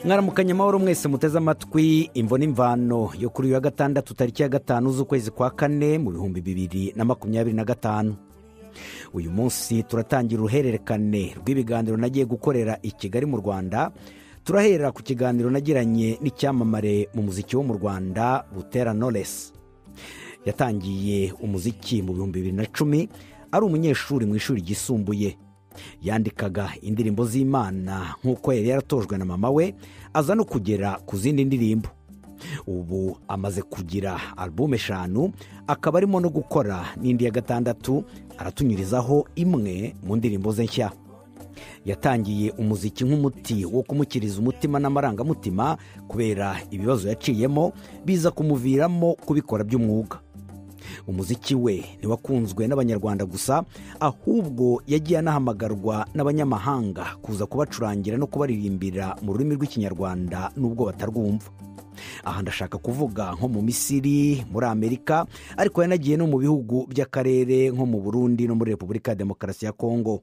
mwaramukanye amahoro mwese muteze amatwi imvo n'imvano yo kuri uyu wa gatandatu tariki ya 5 z'ukwezi kwa 4 mu 2025. Uyu munsi turatangira uruhererekane rw'ibiganiro nagiye gukorera i Kigali mu Rwanda. Turahera ku kiganiro nagiranye n'icyamamare mu muziki wo mu Rwanda Butera Knowless. Yatangiye umuziki mu 2010 ari umunyeshuri mu ishuri gisumbuye. Yandikaga indirimbo z'Imana nk'uko yari yaratojwe na mama we, aza no kugera ku zindi ndirimbo. Ubu amaze kugira album 5, akaba arimo no gukora n'indi ya 6, aratunyurizaho imwe mu ndirimbo ze nshya. Yatangiye umuziki nk'umuti wo kumukiriza umutima n'amarangamutima kubera ibibazo yaciyemo biza kumuviramo kubikora by'umwuga. Umuziki we ntiwakunzwe n'abanyarwanda gusa, ahubwo yagiye anahamagarwa n'abanyamahanga kuza kubacurangira no kubaririmbira mu rurimi rw'ikinyarwanda nubwo batarwumva. Aha ndashaka kuvuga nko mu Misiri, muri Amerika, ariko yanagiye no mu bihugu by'akarere nko mu Burundi no muri Repubulika ya Demokarasi ya Kongo.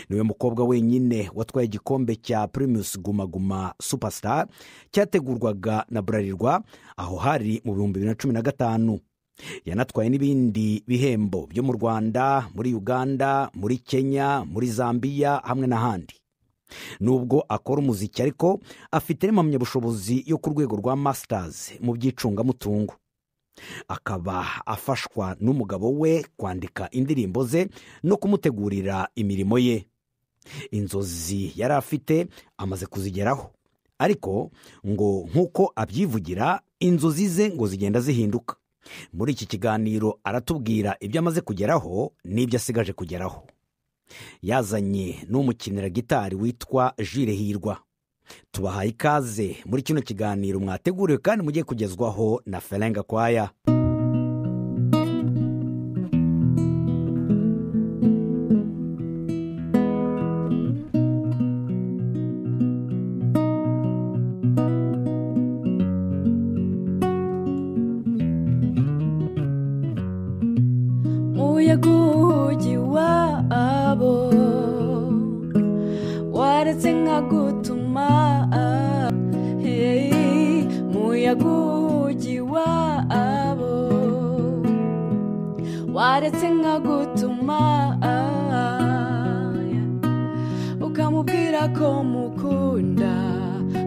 Niwe mukobwa wenyine watwaye igikombe cya Primus Guma Guma Superstar cyategurwaga na Bralirwa, aho hari mu 2015. Yanatwaye n'ibindi bihembo byo mu Rwanda, muri Uganda, muri Kenya, muri Zambia hamwe n'ahandi. Nubwo akora umuziki ariko afite impamyabushobozi yo ku rwego rwa Masters mu by'icungamutungo. Akaba afashwa n'umugabo we kwandika indirimbo ze no kumutegurira imirimo ye. Inzozi yari afite amaze kuzigeraho, ariko ngo nk'uko abyivugira inzozi ze ngo zigenda zihinduka. Muri iki kiganiro aratubwira ibyo amaze kugeraho n'ibyo asigaje kugeraho. Yazanye n'umukinira gitari witwa Jules Hirwa. Tubahaye ikaze muri kino kiganiro mwateguriwe kandi mugiye kugezwaho na Felenga Kwaya. Muyaguji wabo waretse nkagutuma, hey, muyaguji wabo waretse nkagutuma, ukamubwira ko mukunda,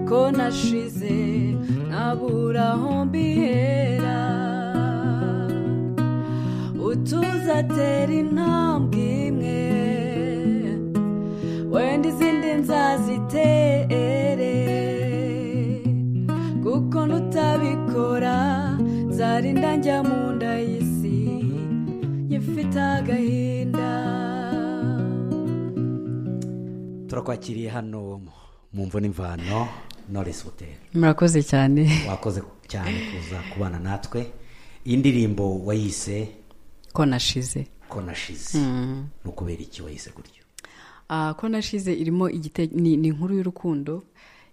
ko nashize nkabura aho mbihera. Utuzatera intambwe imwe, wenda izindi nzazitere, kuko nutabikora zarinda njya mu nda y'isi nyifite agahinda. Turakwakiriye hano mu mvo n'imvano Knowless Butera. Murakoze cyane. Wakoze cyane kuza kubana natwe. Iyi ndirimbo wayise ko nashize. Nukubera iki wayise gutyo? Ko nashize irimo ni inkuru y'urukundo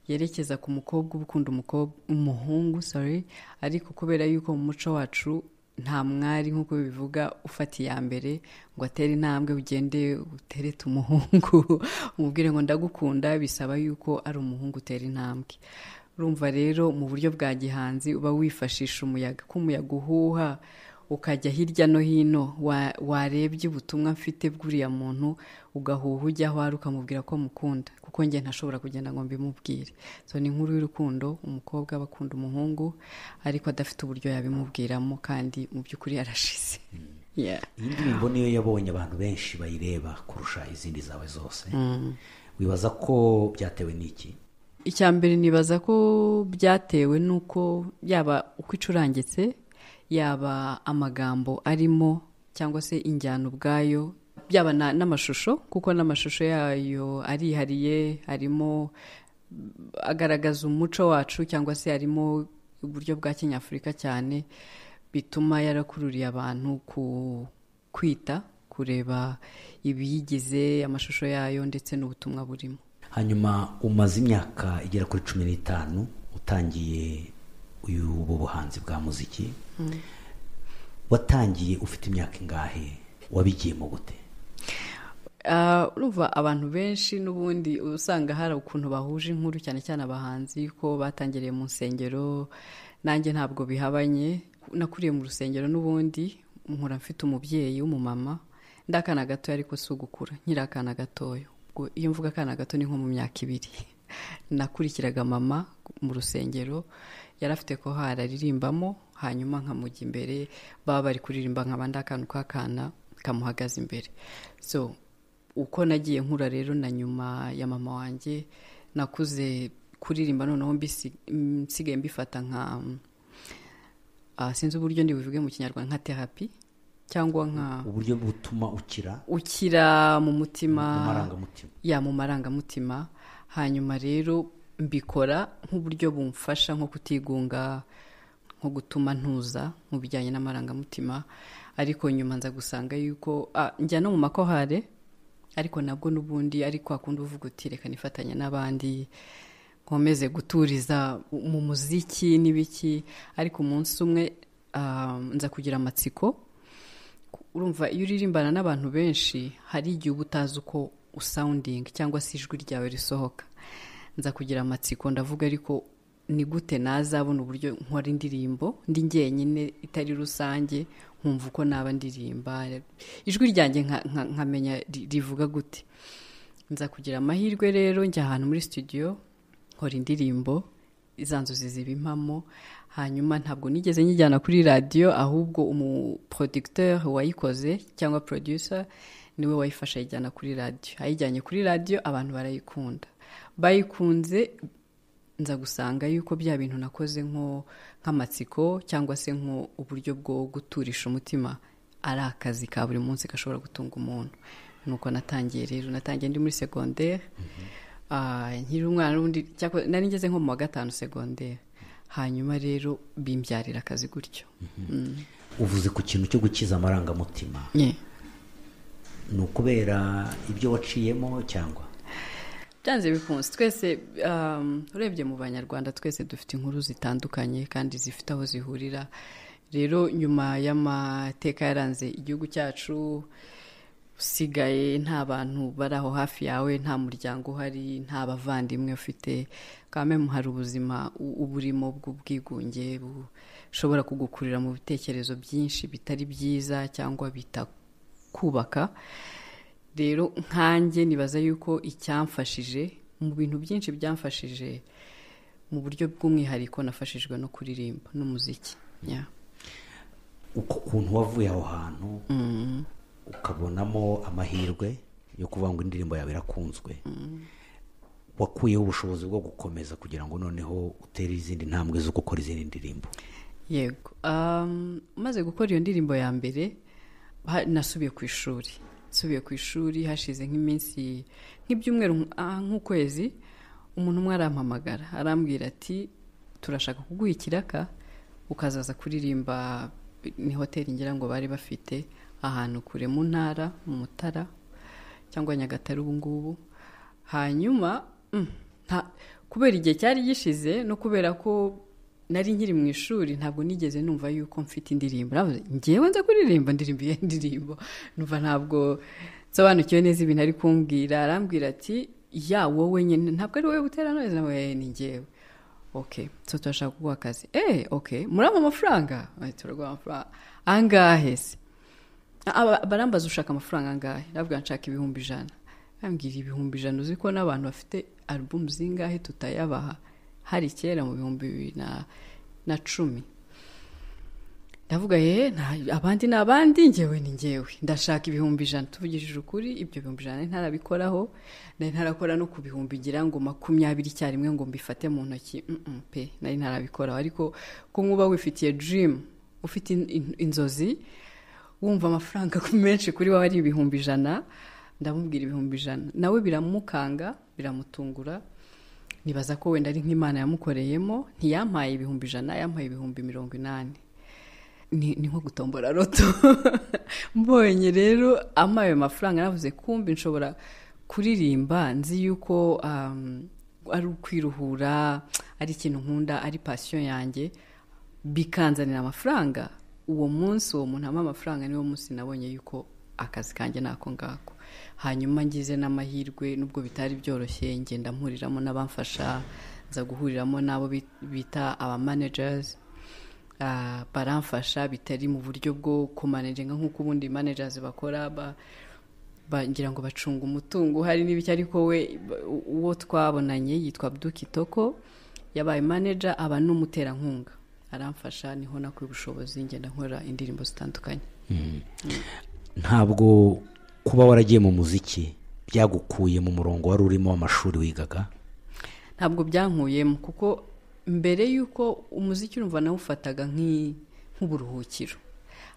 yerekeza ku mukobwa ubukunda umuhungu, ariko kubera yuko mu muco wacu nta mwari nk'uko bivuga ufata iya mbere ngo atere intambwe ugende uterete umuhungu umubwire ngo ndagukunda, bisaba yuko ari umuhungu utera intambwe. Urumva rero mu buryo bwa gihanzi uba wifashisha umuyaga, k'umuyaga uhuha ukajya hirya no hino, warebye ubutumwa mfite bw'uriya muntu ugahuha ujya aho ari ukamubwira ko mukunda, kuko njye ntashobora kugenda ngo mbimubwire. Ni inkuru y'urukundo, umukobwa aba akunda umuhungu ariko adafite uburyo yabimubwiramo, kandi mu by'ukuri arashize. Iyi ndirimbo niyo yabonye abantu benshi bayireba kurusha izindi zawe zose. Wibaza ko byatewe n'iki? Icya mbere nibaza ko byatewe n'uko yaba uko icurangitse, yaba amagambo arimo cyangwa se injyana ubwayo, byaba n'amashusho, kuko n'amashusho yayo arihariye, harimo agaragaza umuco wacu cyangwa se harimo uburyo bwa Kinyafurika cyane, bituma yarakururiye abantu kwita kureba ibiyigize, amashusho yayo ndetse n'ubutumwa burimo. Hanyuma umaze imyaka igera kuri 15 utangiye ubu buhanzi bwa muziki. Watangiye ufite imyaka ingahe? Wabigiyemo gute? urumva abantu benshi n'ubundi usanga hari ukuntu bahuje inkuru cyane cyane abahanzi ko batangiriye mu nsengero. Nanjye ntabwo bihabanye, nakuriye mu rusengero n'ubundi nkura mfite umubyeyi w'umumama, ndakana gatoya ariko si ugukura, nkiri akana gatoya. Iyo mvuga akana gato ni nko mu myaka 2 nakurikiraga mama mu rusengero, yari afite ko hararirimbamo, hanyuma nkamujya imbere, baba bari kuririmba nk'abandi akantu k'akana kamuhagaze imbere. So uko nagiye nkura rero na nyuma ya mama wanjye nakuze kuririmba, noneho nsigaye mbifata nka sinzi uburyo ndibuvuge mu kinyarwanda, nka therapy cyangwa nka uburyo butuma ukira mu mutima, mu marangamutima. Hanyuma rero mbikora nk'uburyo bumfasha nko kutigunga, nko gutuma ntuza mu bijyanye n'amarangamutima. Ariko nyuma nza gusanga yuko njya no mu makohare, ariko nabwo n'ubundi ariko akunda uvuga uti reka nifatanya n'abandi nkomeze guturiza mu muziki n'ibiki. Ariko umunsi umwe nza kugira amatsiko. Urumva iyo uririmbana n'abantu benshi hari igihe uba utazi uko usounding cyangwa se ijwi ryawe risohoka. Nza kugira amatsiko, ndavuga ariko ni gute nazabona uburyo nkora indirimbo ndi njyenyine itari rusange, nkumva uko naba ndirimba ijwi ryanjye nkamenya rivuga gute. Nza kugira amahirwe rero njya ahantu muri studio nkora indirimbo, izanzuzi zibimpamo. Hanyuma ntabwo nigeze nyijyana kuri radio, ahubwo umuproducteur wayikoze cyangwa producer niwe wayifasha yijyana kuri radio. Ayijyanye kuri radio abantu barayikunda, bayikunze. Nza gusanga yuko bya bintu nakoze nk'amatsiko cyangwa se nko uburyo bwo guturisha umutima ari akazi ka buri munsi gashobora gutunga umuntu. Nuko natangiye rero, natangiye ndi muri secondaire. Nkiri umwana n'undi nari ngeze nko mu wa 5 secondaire. Hanyuma rero bimbyarira akazi gutyo. Uvuze ku kintu cyo gukiza amarangamutima, ni ukubera ibyo waciyemo cyangwa byanze bikunze? Twese urebye mu banyarwanda twese dufite inkuru zitandukanye kandi zifite aho zihurira. Rero nyuma y'amateka yaranze igihugu cyacu, usigaye nta bantu bari aho hafi yawe, nta muryango uhari, nta bavandimwe ufite, kandi hari ubuzima uburimo bw'ubwigunge bushobora kugukurira mu bitekerezo byinshi bitari byiza cyangwa bitakubaka. Rero nkanjye nibaza yuko icyamfashije mu bintu byinshi byamfashije mu buryo bw'umwihariko, nafashijwe no kuririmba n'umuziki. ukuntu wavuye aho hantu ukabonamo amahirwe yo kuvuga ngo indirimbo yawe irakunzwe, wakuyeho ubushobozi bwo gukomeza kugira ngo noneho utere izindi ntambwe zo gukora izindi ndirimbo? Yego, maze gukora iyo ndirimbo ya mbere nasubiye ku ishuri hashize nk'iminsi nk'ibyumweru nk'ukwezi. Umuntu umwe arampamagara arambwira ati turashaka kuguha ikiraka ukazaza kuririmba, ni hoteli ngira ngo bari bafite ahantu kure mu ntara, mu Mutara cyangwa Nyagatare ubu ngubu. Hanyuma kubera igihe cyari gishize no kubera ko nari nkiri mu ishuri, ntabwo nigeze numva yuko mfite indirimbo. Ngewe nza kuririmba indirimbo numva ntabwo nsobanukiwe neza ibintu ari kumbwira. Arambwira ati ya wowe nyine ntabwo ari wowe utera neza, we ni ngewe. Okay, so turashaka kuguha akazi. Okay, murama amafaranga? Turaguha amafaranga angahe se? Barambaza ushaka amafaranga angahe? Nabwo nshaka 1,100. Ambwira 1,100 uzi ko n'abantu bafite album zingahe tutayabaha hari kera mu 2010. Ndavuga abandi n'abandi, ngewe ni ngewe, ndashaka 1,100. Tuvugishije ukuri ibyo 1,100 ntarabikoraho, ntarakora no ku 1,000 ngira ngo 20 cyarimwe ngo mbifate mu ntoki pe, nari ntarabikora. Ariko ko nkuba wifitiye dream, ufite inzozi, wumva amafaranga menshi kuri wawe ari 1,100, ndamubwira 1,100. Nawe biramukanga, biramutungura. Nibaza ko wenda ari nk'Imana yamukoreyemo, ntiyampaye 1,100, yampaye 80,000. Ni nko gutombora roto. Mbonye rero amaye amafaranga, navuze kumbi nshobora kuririmba, nzi yuko ari ukwiruhura, ari ikintu nkunda, ari passion yanjye, bikanzanira amafaranga. Uwo munsi uwo muntu ama amafaranga niwo munsi nabonye yuko akazi kanjye nako ngako. hanyuma ngize n'amahirwe nubwo bitari byoroshye ngenda mpuriramo n'abamfasha, nza guhuriramo n'abo bita aba managers, baramfasha bitari mu buryo bwo kumanaginga nk'uko ubundi managers bakora, ngira ngo bacunga umutungo hari n'ibiki, ariko we uwo twabonanye yitwa Abdou Kitoko, yabaye manager aba n'umuterankunga, aramfasha, niho nakuye ubushobozi ngenda nkora indirimbo zitandukanye. Ntabwo kuba waragiye mu muziki byagukuye mu murongo wari urimo w'amashuri wigaga? Ntabwo byankuyemo, kuko mbere y'uko umuziki urumva nawufataga nk'uburuhukiro,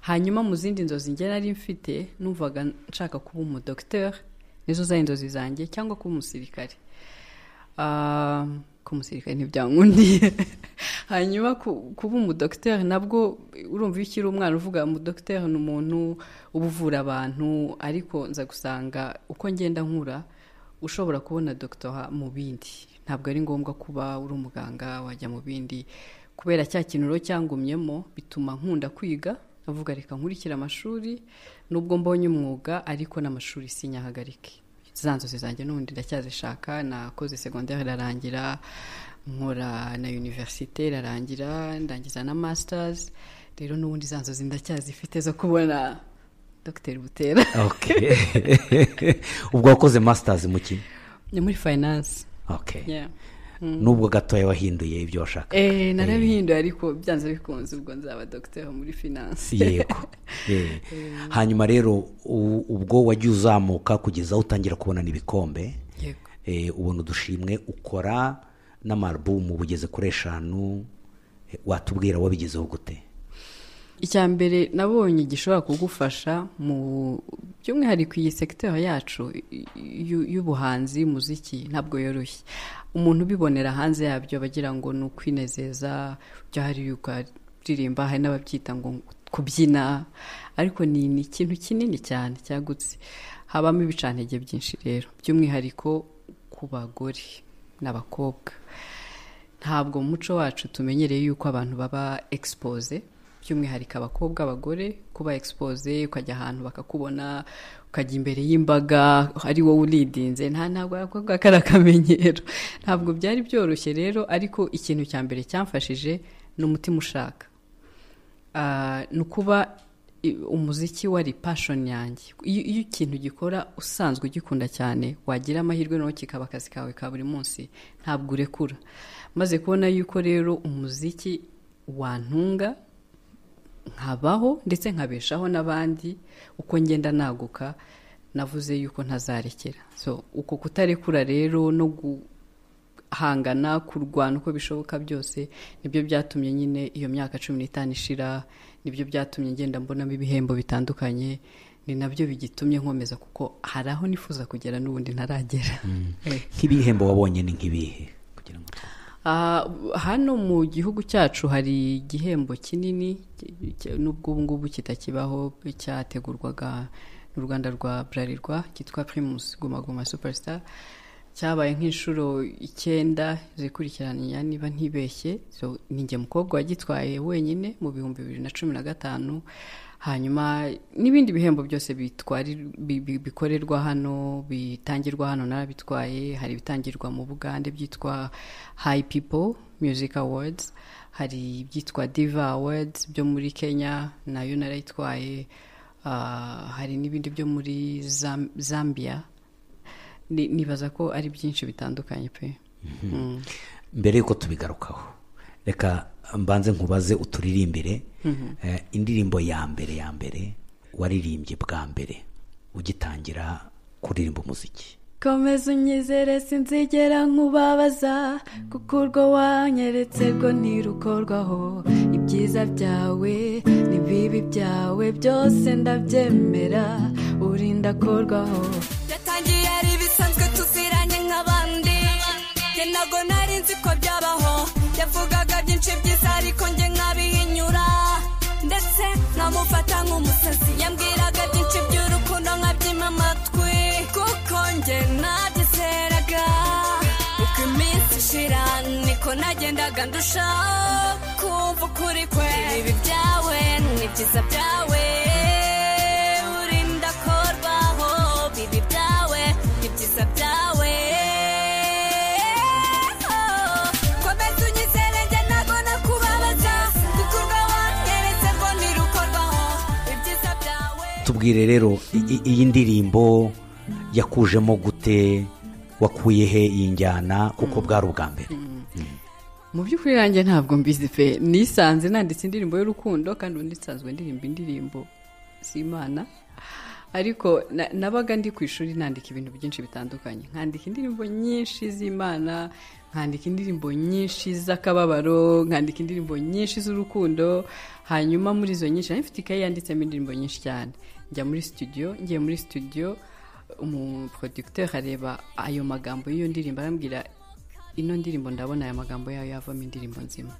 hanyuma mu zindi nzozi njye nari mfite numvaga nshaka kuba umudokiteri, nizo zari inzozi zanjye, cyangwa kuba umusirikare. Kuba umusirikare ntibyankundiye. Hanyuma kuba umudokiteri nabwo urumva iyo ukiri umwana uvuga umudokiteri ni umuntu uba uvura abantu, ariko nza gusanga uko ngenda nkura ushobora kubona doctora mu bindi, ntabwo ari ngombwa kuba uri umuganga wajya mu bindi. Kubera cya kintu rero cyangumyemo bituma nkunda kwiga, avuga reka nkurikira amashuri nubwo mbonye umwuga, ariko n'amashuri sinyahagarike. Za nzozi zanjye n'ubundi ndacyazishaka. Nakoze secondaire irarangira, nkora na université irarangira, ndangiza na masters, rero n'ubundi za nzozi ndacyazifite zo kubona Dr. Butera. Okay. Ubwo wakoze masters mu ki? Ni muri finance. Okay. Yeah. Nubwo gatoya wahinduye ibyo washaka? Narabihinduye, ariko byanze bikunze ubwo nzaba docteur muri finance. Yego. Hanyuma rero ubwo wagiye uzamuka kugeza utangira kubona n'ibikombe, ubona udushimwe, ukora n'amalbum bugeze kuri 5, watubwira wabigezeho gute? Icyambere nabonye gishobora kugufasha mu by'umwihariko iyi secteur yacu y'ubuhanzi, muziki ntabwo yoroshye. Umuntu ubibonera hanze yabyo bagira ngo ni ukwinezeza, byo hari ukaririmba, hari n'ababyita ngo kubyina, ariko ni ikintu kinini cyane cyagutse, habamo ibicantege byinshi. Rero by'umwihariko ku bagore n'abakobwa, ntabwo mu muco wacu tumenyereye yuko abantu baba expose, by'umwihariko abakobwa, abagore kuba expose, ukajya ahantu bakakubona, ukajya imbere y'imbaga ari wowe uridinze, ntabwo abakobwa karakamenyero, ntabwo byari byoroshye. Rero ariko ikintu cya mbere cyamfashije ni umutima ushaka, ni ukuba umuziki wari passion yanjye. Iyo ikintu gikora usanzwe ugikunda cyane, wagira amahirwe no kikaba akazi kawe ka buri munsi, ntabwo urekura. Maze kubona yuko rero umuziki wantunga, nkabaho ndetse nkabeshaho n'abandi, uko ngenda naguka, navuze yuko ntazarekera. So uko kutarekura rero no guhangana, kurwana uko bishoboka byose, nibyo byatumye nyine iyo myaka 15 ishira, nibyo byatumye ngenda mbonamo ibihembo bitandukanye, ni nabyo bigitumye nkomeza, kuko hari aho nifuza kugera n'ubundi ntaragera. Nk'ibihembo wabonye ni nk'ibihe kugira ngo hano mu gihugu cyacu hari igihembo kinini nubwo ubu ngubu kitakibaho, cyategurwaga n'uruganda rwa Bralirwa cyitwa Primus Guma Guma Superstar, cyabaye nk'inshuro 9 zikurikiranye niba ntibeshye. So ninjye mukobwa wagitwaye wenyine mu 2015. Hanyuma n'ibindi bihembo byose bikorerwa hano, bitangirwa hano narabitwaye. Hari bitangirwa mu Bugande byitwa High People Music Awards, hari byitwa Diva Awards byo muri Kenya, nayo narayitwaye. Hari n'ibindi byo muri Zambia. Nibaza ko ari byinshi bitandukanye pe. Mbere yuko tubigarukaho, reka mbanze nkubaze uturirimbire indirimbo ya mbere waririmbye bwa mbere ugitangira kuririmba umuziki. Komeza unyizere sinzigera nkubabaza, kuko urwo wanyeretse rwo ntirukorwaho. Ibyiza byawe n'ibibi byawe byose ndabyemera, urinda korwaho. Yatangiye ari bisanzwe tuziranye nk'abandi, njye ntago nari nzi ko byabaho. Yavugaga byinshi byiza ariko njye nkabihinyura, ndetse nkamufata nk'umusazi. Yambwiraga byinshi by'urukundo nkabyima amatwi, kuko njye nagiseraga. Uko iminsi ishira niko nagendaga ndushaho kumva ukuri kwe. Ibibi byawe n'ibyiza byawe urinda korwaho. Bibi tubwire rero iyi ndirimbo yakujemo gute, wakuye he iyi njyana kuko bwari ubwa mbere? mu by'ukuri nanjye ntabwo mbizi pe, nisanze nanditse indirimbo y'urukundo kandi ubundi nsanzwe ndirimba indirimbo z'Imana, ariko nabaga ndi ku ishuri nandika ibintu byinshi bitandukanye, nkandika indirimbo nyinshi z'Imana, nkandika indirimbo nyinshi z'akababaro, nkandika indirimbo nyinshi z'urukundo. Hanyuma muri izo nyinshi nari mfite ikayi yanditsemo indirimbo nyinshi cyane. Ngiye muri studio umuproducteur areba ayo magambo y'iyo ndirimbo, arambwira ino ndirimbo ndabona aya magambo yayo yavamo indirimbo nzima.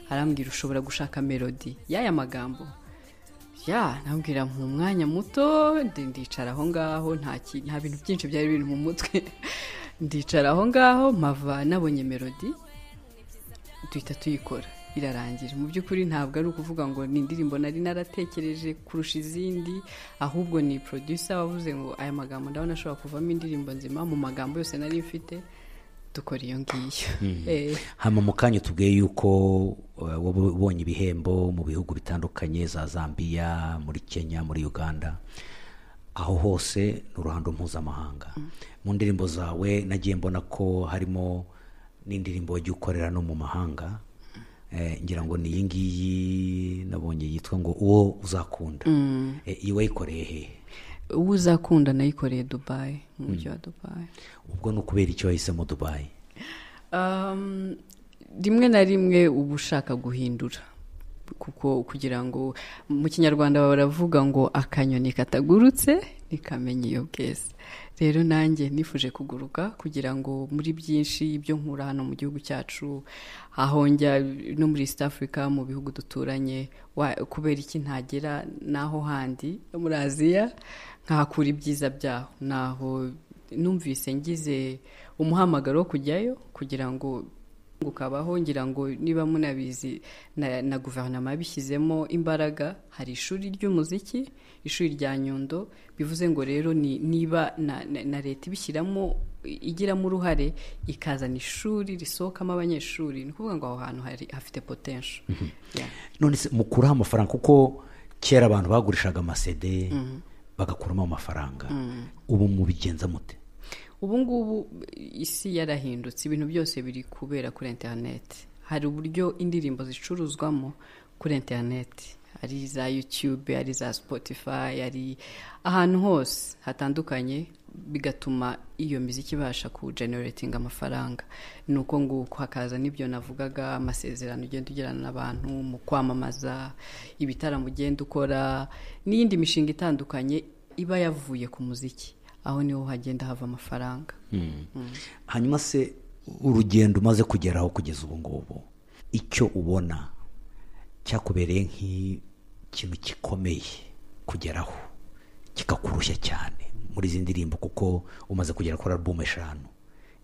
Arambwira ushobora gushaka melody y'aya magambo. Nambwira mu mwanya muto ndicara aho ngaho, nta bintu byinshi byari biri mu mutwe. Ndicara aho ngaho mpava nabonye melody, duhita tuyikora, irarangira. Mu by'ukuri ntabwo ari ukuvuga ngo ni indirimbo nari naratekereje kurusha izindi, ahubwo ni producer wavuze ngo aya magambo ndabona ashobora kuvamo indirimbo nzima mu magambo yose nari mfite, dukora iyo ngiyo. Hama mu kanya tubwiye yuko wabonye ibihembo mu bihugu bitandukanye, za Zambia, muri Kenya, muri Uganda, aho hose ni uruhando mpuzamahanga. Mu ndirimbo zawe nagiye mbona ko harimo n'indirimbo wagiye ukorera no mu mahanga, ngira ngo ni iyi ngiyi nabonye yitwa ngo uwo uzakunda. Iyi wayikoreye he? Uwo uzakunda nayikoreye Dubai, mu mujyi wa Dubai. Ubwo ni ukubera icyo wahisemo Dubai? Rimwe na rimwe uba ushaka guhindura, kuko kugira ngo mu kinyarwanda baravuga ngo akanyoni katagurutse ntikamenya iyo bweze. Rero nanjye nifuje kuguruka kugira ngo muri byinshi ibyo nkura hano mu gihugu cyacu, aho njya no muri East Africa, mu bihugu duturanye, kubera iki ntagera naho handi muri Aziya nkahakura ibyiza byaho. Naho numvise ngize umuhamagaro wo kujyayo kugira ngo ukabaho. Ngira ngo niba munabizi na guverinoma yabishyizemo imbaraga, hari ishuri ry'umuziki, ishuri rya Nyundo. Bivuze ngo rero niba na leta ibishyiramo, igiramo uruhare, ikazana ishuri risohokamo abanyeshuri, ni ukuvuga ngo aho hantu hafite potential. None se mukuraho amafaranga, kuko kera abantu bagurishaga amasede bagakuramo amafaranga, ubu mubigenza mute? Ubu ngubu isi yarahindutse, ibintu byose biri kubera kuri internet. Hari uburyo indirimbo zicuruzwamo kuri internet, ari za YouTube, ari za Spotify, ari ahantu hose hatandukanye, bigatuma iyo muziki ibasha kugenerating amafaranga. Nuko nguko hakaza n'ibyo navugaga, amasezerano ugenda ugirana n'abantu mu kwamamaza, ibitaramo ugenda ukora, n'iyindi mishinga itandukanye iba yavuye ku muziki. Aho niho hagenda hava amafaranga. Hanyuma se urugendo umaze kugeraho kugeza ubu ngubu, icyo ubona cyakubereye nk'ikintu gikomeye kugeraho kikakurushya cyane muri izi ndirimbo, kuko umaze kugera kuri album 5,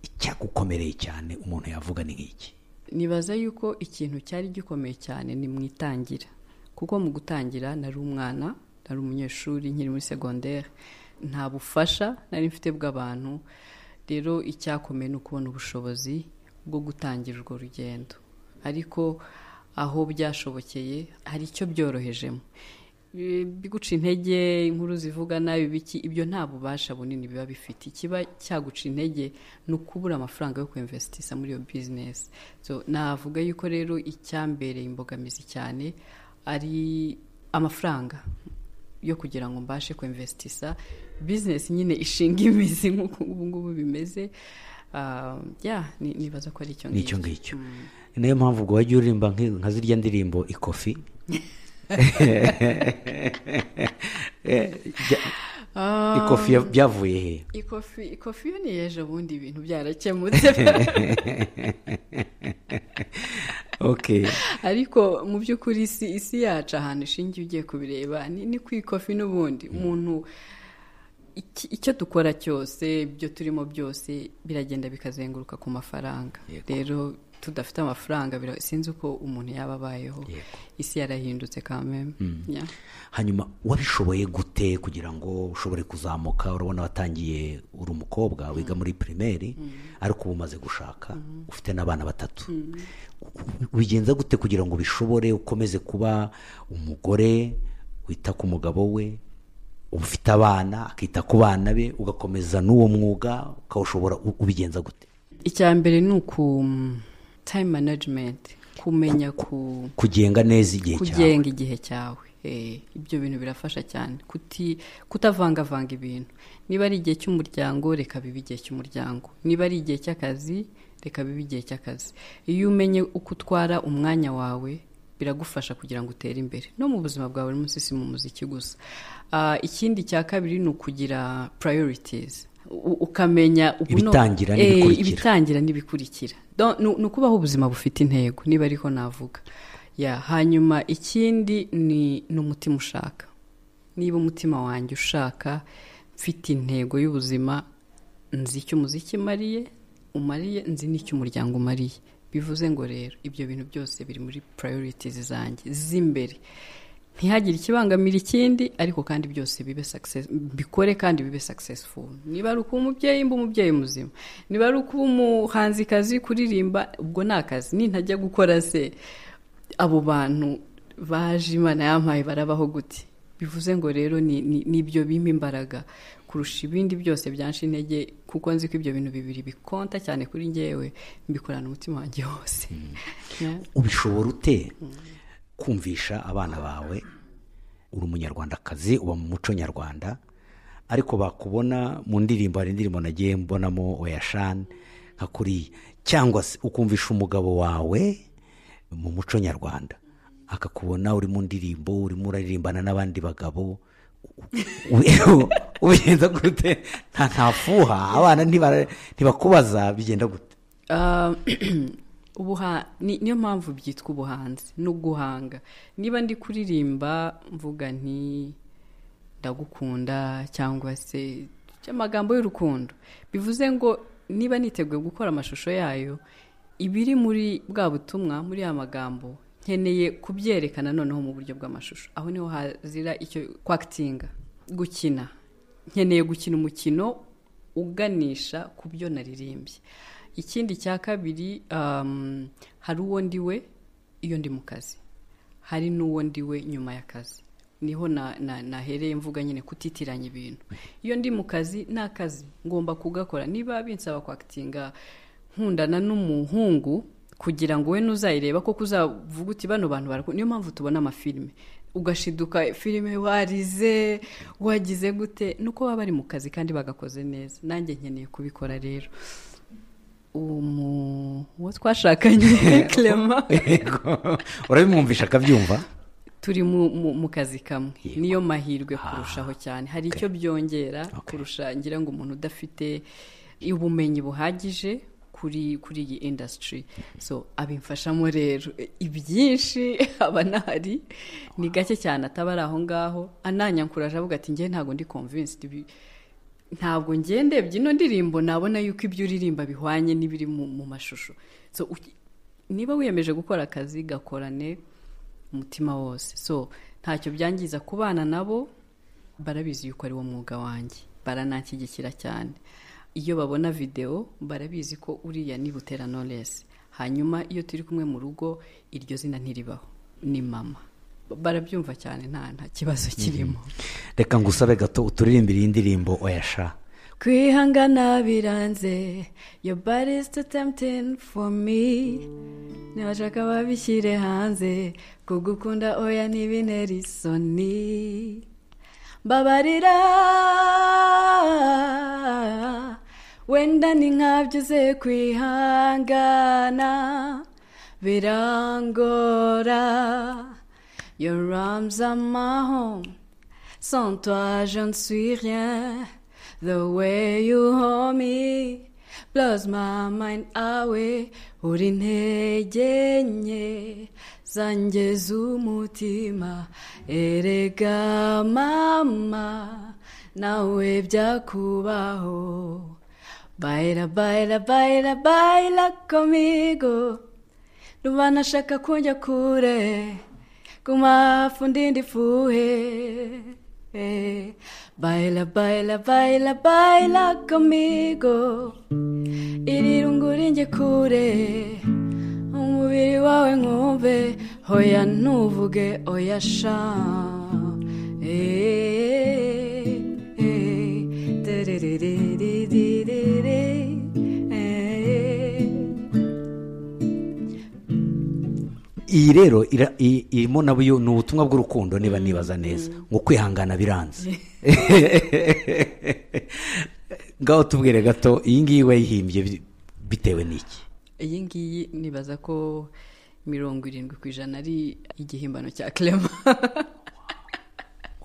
icyagukomereye cyane umuntu yavuga ni nk'iki? Nibaza yuko ikintu cyari gikomeye cyane ni mwitangira, kuko mu gutangira nari umwana, nari umunyeshuri nkiri muri secondaire, nta bufasha nari mfite bw'abantu. Rero icyakomeye ni ukubona ubushobozi bwo gutangira urwo rugendo, ariko aho byashobokeye hari icyo byorohejemo. Biguca intege, inkuru zivuga nabi biki, ibyo nta bubasha bunini biba bifite. Ikiba cyaguca intege ni ukubura amafaranga yo kuinvestisa muri iyo business. So navuga yuko rero icyambereye imbogamizi cyane ari amafaranga yo kugira ngo mbashe kuinvestisa business nyine ishinga imizi nk'uko ubu ngubu bimeze. Nibaza ko ari icyo ngicyo. Niyo mpamvu ubwo wagiye uririmba nka zirya ndirimbo ikofi. Ikofi byavuye he? Ikofi yo ni ejo bundi ibintu byarakemutse. Okay. Ariko mu by'ukuri isi yacu ahantu ishingiye ugiye kubireba ni ku ikofi n'ubundi. Umuntu icyo dukora cyose, ibyo turimo byose biragenda bikazenguruka ku mafaranga. Rero tudafite amafaranga sinzi uko umuntu yaba abayeho. Isi yarahindutse kameme. Hanyuma wabishoboye gute kugira ngo ushobore kuzamuka? Urabona watangiye uri umukobwa wiga muri primaire, ariko ubu umaze gushaka, ufite n'abana 3. Wigenza gute kugira ngo bishobore ukomeze kuba umugore wita ku mugabo we, ufite abana akita ku bana be ugakomeza n'uwo mwuga ukawushobora ubigenza gute? icya mbere ni time management, kumenya kugenga neza igihe cyawe, kugenga igihe cyawe. Ibyo bintu birafasha cyane, kutavangavanga ibintu. Niba ari igihe cy'umuryango reka bibe igihe cy'umuryango, niba ari igihe cy'akazi reka bibe igihe cy'akazi. Iyo umenye uko utwara umwanya wawe biragufasha kugira ngo utere imbere no mu buzima bwawe buri munsi, si mu muziki gusa. Ikindi cya kabiri ni ukugira priorities, ukamenya ibitangira n'ibikurikira. Ni ukubaho ubuzima bufite intego, niba ariko navuga. Hanyuma ikindi ni umutima ushaka. Niba umutima wanjye ushaka, mfite intego y'ubuzima, nzi icyo umuziki umariye, nzi n'icyo umuryango umariye. Bivuze ngo rero ibyo bintu byose biri muri priorities zanjye z'imbere. Ntihagire ikibangamira ikindi, ariko kandi byose bikore kandi bibe successful. Niba ari kuba umubyeyi mba umubyeyi muzima, niba ari kuba umuhanzikazi kuririmba, ubwo ni akazi. Nintajya gukora se abo bantu baje Imana yampaye barabaho gute? Bivuze ngo rero ni ibyo bimpa imbaraga kurusha ibindi byose byansha intege, kuko nzi ko ibyo bintu bibiri bikonta cyane kuri njyewe, mbikorana umutima wanjye wose. Ubishobora ute kumvisha abana bawe uri umunyarwandakazi, uba mu muco nyarwanda, ariko bakubona mu ndirimbo, hari indirimbo nagiye mbonamo Oya Shane nka kuriya, cyangwa se ukumvisha umugabo wawe mu muco nyarwanda akakubona uri mu ndirimbo urimo uraririmbana n'abandi bagabo, ubigenza gute? Ntafuha abana ntibakubaza bigenda gute? Niyo mpamvu byitwa ubuhanzi no guhanga. Niba ndi kuririmba mvuga nti ndagukunda cyangwa se amagambo y'urukundo, bivuze ngo niba niteguye gukora amashusho yayo, ibiri muri bwa butumwa, muri ya magambo, nkeneye kubyerekana noneho mu buryo bw'amashusho. Aho niho hazira icyo kwakitinga, gukina. Nkeneye gukina umukino uganisha ku byo naririmbye. Ikindi cya kabiri, hari uwo ndiwe iyo ndi mu kazi, hari n'uwo ndiwe nyuma y'akazi. Niho nahereye mvuga nyine kutitiranya ibintu. Iyo ndi mu kazi ni akazi, ngomba kugakora. Niba binsaba kwakitinga nkundana n'umuhungu, kugira ngo we nuzayireba ko kuzavuga uti bano bantu barakunda. Niyo mpamvu tubona amafilime, ugashiduka filime warize wagize gute, nuko baba bari mu kazi kandi bagakoze neza. Nanjye nkeneye kubikora rero. Uwo twashakanye Clement, urabimwumvisha akabyumva? Turi mu kazi kamwe. Niyo mahirwe kurushaho cyane. Hari icyo byongera kurusha ngira ngo umuntu udafite ubumenyi buhagije kuri iyi industry. So abimfashamo rero ibyinshi aba nahari, ni gake cyane ataba ari aho ngaho. Ananyankuraje avuga ati njye ntabwo ndi convinced, ntabwo ndebye ino ndirimbo nabona yuko ibyo uririmba bihwanye n'ibiri mu mashusho. So niba wiyemeje gukora akazi, gakorane umutima wose. So ntacyo byangiza kubana nabo, barabizi yuko ari wo mwuga wanjye, barananshyigikira cyane. Iyo babona video barabizi ko uriya ni Butera Knowless. Hanyuma iyo turi kumwe mu rugo, iryo zina ntiribaho, ni mama. Barabyumva cyane, nta kibazo kirimo. Reka ngusabe gato uturirimbire indirimbo Oya Shane. Kwihangana biranze, your body is too tempting for me. Nibashaka babishyire hanze, kugukunda oya ntibintera isoni. Babarira wenda ni nkabyo kwihangana birangora. Your arms are my home, sans toi je ne suis rien. The way you hold me blows my mind away. Uri intege nke zanjye z'umutima, erega mama nawe byakubaho. Baila, baila, baila, baila conmigo. Nuba nashaka kunjya kure, kuma fundi ndifuhe. Baila, baila, baila, baila conmigo. Irungu rinjye kure, umubiri wawe nkumve. Hoya ntuvuge Oya Shane. iyi rero irimo nabuyo ni ubutumwa bw'urukundo niba nibaza neza ngo kwihangana biranze. Ngaho tubwire gato iyi ngiyi wayihimbye bitewe n'iki? Iyi ngiyi nibaza ko 70% ari igihimbano cya Clement.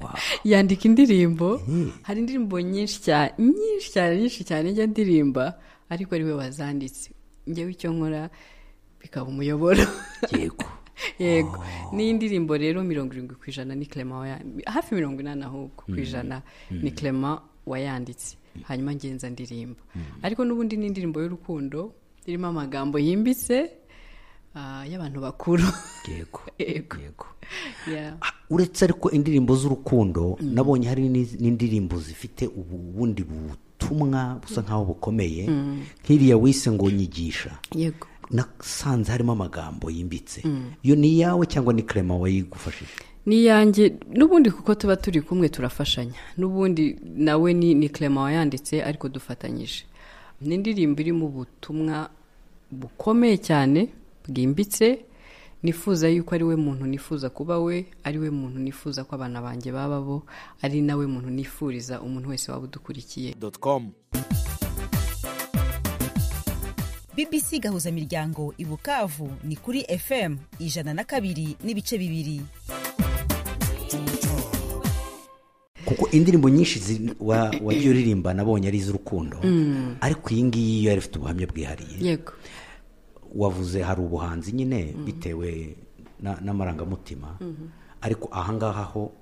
Wow. Yandika indirimbo, hari indirimbo nyinshi cyane njya ndirimba, ariko ari we wazanditse. Njyewe icyo nkora bikaba umuyoboro. Yego. Ni indirimbo rero 70% ni Clement hafi 80 ahubwo kwijana ni Clement wayanditse. Hanyuma ngenza ndirimba. Ariko n'ubundi ni indirimbo y'urukundo irimo amagambo yimbitse y'abantu bakuru. Yego. Yeah. Uretse ariko indirimbo z'urukundo nabonye hari n'indirimbo zifite ubundi butumwa busa nkaho bukomeye, nk'iriya wise ngo nyigisha. Yego. Nasanze harimo amagambo yimbitse. Yo ni yawe cyangwa ni Clement wayigufashije? Ni yanjye n'ubundi kuko tuba turi kumwe turafashanya. N'ubundi nawe ni Clement wayanditse ariko dufatanyije. Ni indirimbo irimo ubutumwa bukomeye cyane bwimbitse. Nifuza yuko ari we muntu nifuza kuba we, ari we muntu nifuza ko abana banjye baba bo, ari nawe muntu nifuriza umuntu wese waba udukurikiye.com. BBC gahuza miryango i Bukavu ni kuri FM 102.2. Kuko indirimbo nyinshi wagiye uririmba nabonye ari iz'urukundo, ariko iyi ngiyi yari ifite ubuhamya bwihariye. Yego. Wavuze hari ubuhanzi nyine bitewe n'amarangamutima, ariko ahangaha ho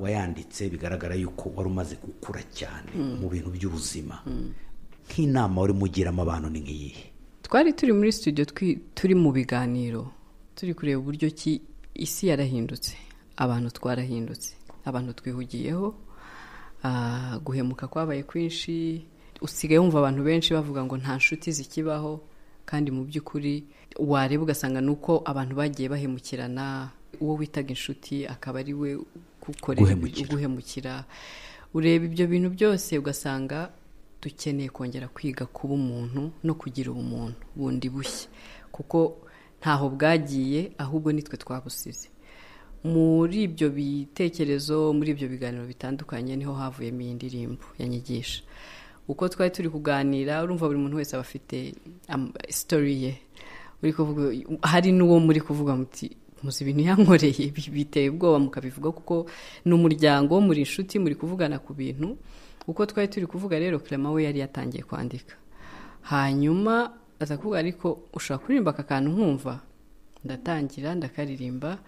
wayanditse bigaragara yuko wari umaze gukura cyane mu bintu by'ubuzima. Nk'inama uri mugiramo abantu ni nk'iyihe? Twari turi muri studio turi mu biganiro, turi kureba uburyo ki isi yarahindutse, abantu twarahindutse, abantu twihugiyeho, guhemuka kwabaye kwinshi, usigaye wumva abantu benshi bavuga ngo nta nshuti zikibaho, kandi mu by'ukuri wareba ugasanga nuko abantu bagiye bahemukirana, uwo witaga inshuti akaba ari we guhemukira. Ureba ibyo bintu byose ugasanga dukeneye kongera kwiga kuba umuntu no kugira ubumuntu bundi bushya, kuko ntaho bwagiye ahubwo nitwe twabusize. Muri ibyo bitekerezo, muri ibyo biganiro bitandukanye niho havuyemo iyi ndirimbo yanyigisha. Uko twari turi kuganira urumva buri muntu wese abafite story ye, uri kuvuga hari n'uwo muri kuvuga muti muzi ibintu yankoreye biteye ubwoba mukabivuga, kuko n'umuryango muri inshuti muri kuvugana ku bintu. Uko twari turi kuvuga rero Clement we yari yatangiye kwandika, hanyuma aza kuvuga ariko ushaka kuririmba aka kantu nkumva, ndatangira ndakaririmba,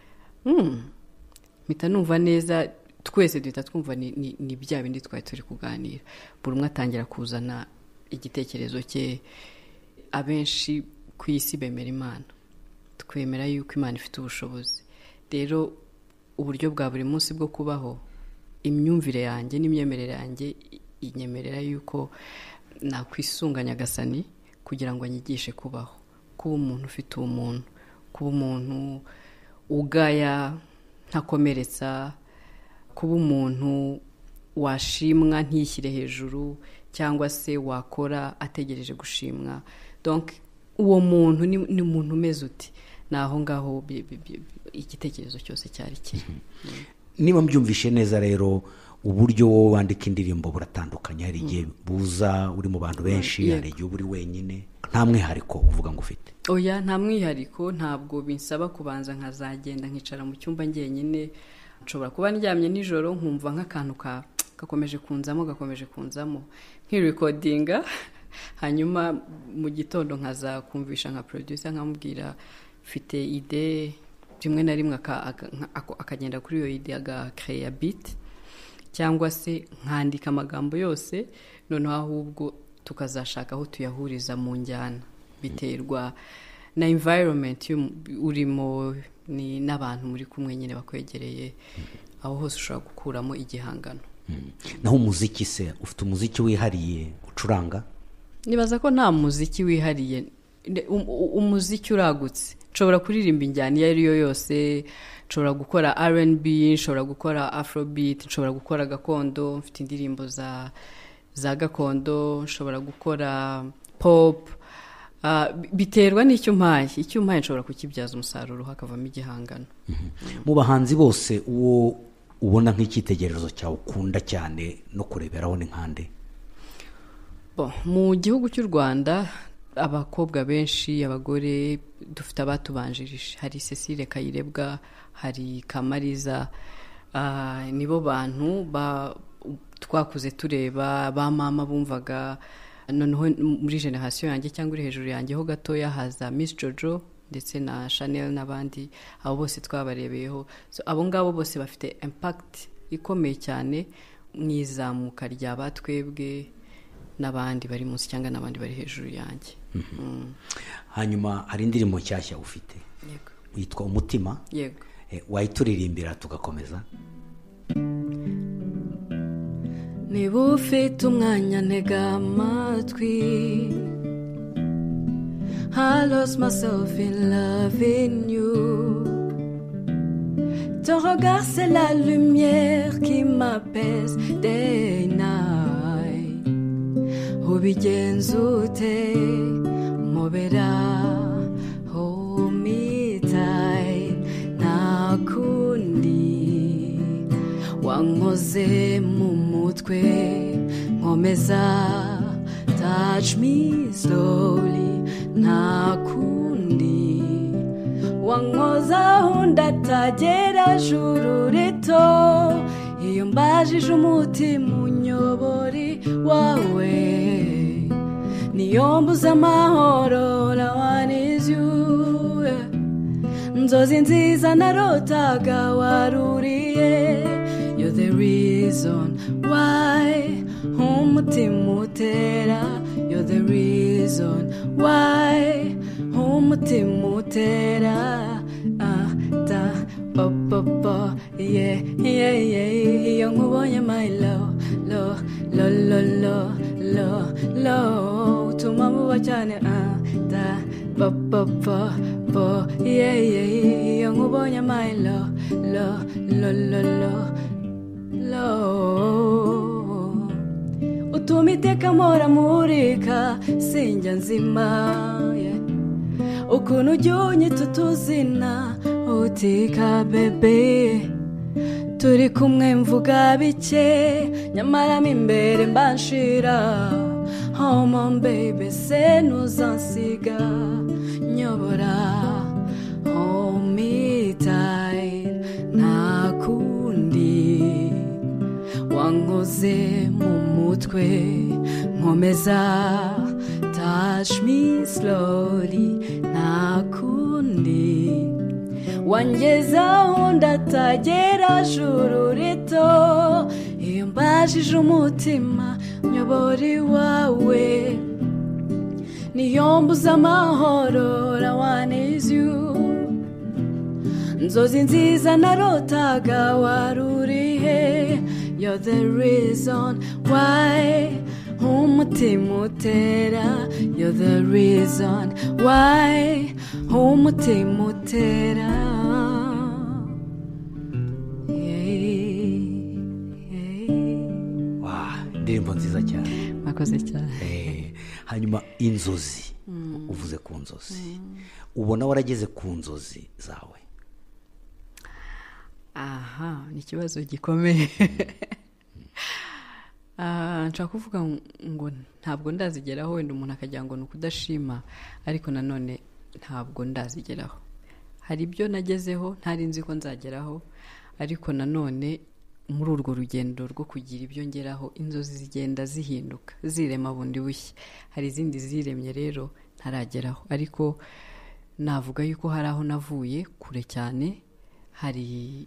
mpita numva neza, twese duhita twumva ni bya bindi twari turi kuganira. Buri umwe atangira kuzana igitekerezo cye. Abenshi ku isi bemera Imana, twemera yuko Imana ifite ubushobozi. Rero uburyo bwa buri munsi bwo kubaho, imyumvire yanjye n'imyemerere yanjye inyemerera yuko nakwisunga Nyagasani kugira ngo anyigishe kubaho, kuba umuntu ufite umuntu, kuba umuntu ugaya ntakomeretsa, kuba umuntu washimwa ntiyishyire hejuru, cyangwa se wakora ategereje gushimwa. Donc uwo muntu ni umuntu umeze uti, naho ngaho igitekerezo cyose cyari kiri. Niba mbyumvishe neza rero, uburyo wowe wandika indirimbo buratandukanye. Hari igihe buza uri mu bantu benshi, hari igihe uri wenyine. Nta mwihariko uvuga ngo ufite? Oya, nta mwihariko. Ntabwo binsaba kubanza nkazagenda nkicara mu cyumba njyenyine. Nshobora kuba ndyamye nijoro nkumva nk'akantu gakomeje kunzamo nk'irekodinga, hanyuma mu gitondo nkaza kumvisha nka producer nkamubwira mfite ide, rimwe na rimwe akagenda kuri iyo ide agakreya beat, cyangwa se nkandika amagambo yose, noneho ahubwo tukazashaka aho tuyahuriza mu njyana, biterwa na environment urimo ni n'abantu muri kumwe nyine bakwegereye, aho hose ushobora gukuramo igihangano. Naho umuziki se, ufite umuziki wihariye ucuranga? Nibaza ko nta muziki wihariye, umuziki uragutse. Nshobora kuririmba injyana iyo ari yo yose, nshobora gukora R&B, nshobora gukora Afrobeat, nshobora gukora gakondo, mfite indirimbo za gakondo, nshobora gukora pop, biterwa n'icyo mpaye nshobora kukibyaza umusaruro hakavamo igihangano. Mu bahanzi bose uwo ubona nk'icyitegererezo cyawe ukunda cyane no kureberaho ni nkande? Mu gihugu cy'u Rwanda abakobwa benshi, abagore dufite abatubanjirije, hari Cecile Kayirebwa, hari Kamariza, nibo bantu twakuze tureba, ba mama bumvaga. Noneho muri generation yanjye cyangwa uri hejuru yanjye ho gatoya haza Miss Jojo ndetse na Chanel n'abandi, abo bose twabarebeyeho. So abo ngabo bose bafite impact ikomeye cyane mu izamuka rya batwebwe n'abandi bari munsi cyangwa n'abandi bari hejuru yanjye. Hanyuma hari indirimbo nshyashya ufite yitwa Umutima, wayituririmbira tugakomeza? Niba ufite umwanya ntega amatwi, I lost myself in loving you. Ton regard c'est la lumière qui m'apaise day night. Ubigenza ute mubera hold me tight, nta kundi wankoze mu mutwe nkomeza, touch me slowly, nta kundi wankoza undatagera juru rito, iyo mbajije umutima unyobori wawe niyo mbuze amahoro, na one is you. Nzozi nziza narotaga waruriye, you're the reason why umutima utera, you're the reason why umutima utera. Da ba ba yeah yeah yeah, iyo nkubonye my love lo lo lo lo lo lo, utuma muba cyane. Da ba ba ba yeah yeah, iyo nkubonye my love lo lo lo lo lo, utuma iteka mpora murika sinjya nzima, ukuntu ujya unyita utuzina utika bebe, turi kumwe mvuga bike nyamara mo imbere mbanshira. Home on baby se ntuzansiga, nyobora hold me tight, nta kundi wankoze mu mutwe nkomeza, touch me slowly, nta kundi wangeza undatagera juru rito, iyo mbajije umutima nyobori wawe niyo mbuze amahoro, na one is you. Nzozi nziza narotaga warurihe, you're the reason why umutima utera, you're the reason why umutima utera. Indirimbo nziza cyane, mwakoze cyane. Hanyuma inzozi, uvuze ku nzozi, ubona warageze ku nzozi zawe? Ni ikibazo gikomeye. Nshaka kuvuga ngo ntabwo ndazigeraho, wenda umuntu akagira ngo ni ukudashima, ariko nanone ntabwo ndazigeraho. Hari ibyo nagezeho ntari nzi ko nzageraho, ariko nanone muri urwo rugendo rwo kugira ibyo ngeraho inzozi zigenda zihinduka, zirema bundi bushya. Hari izindi ziremye rero ntarageraho, ariko navuga yuko hari aho navuye kure cyane, hari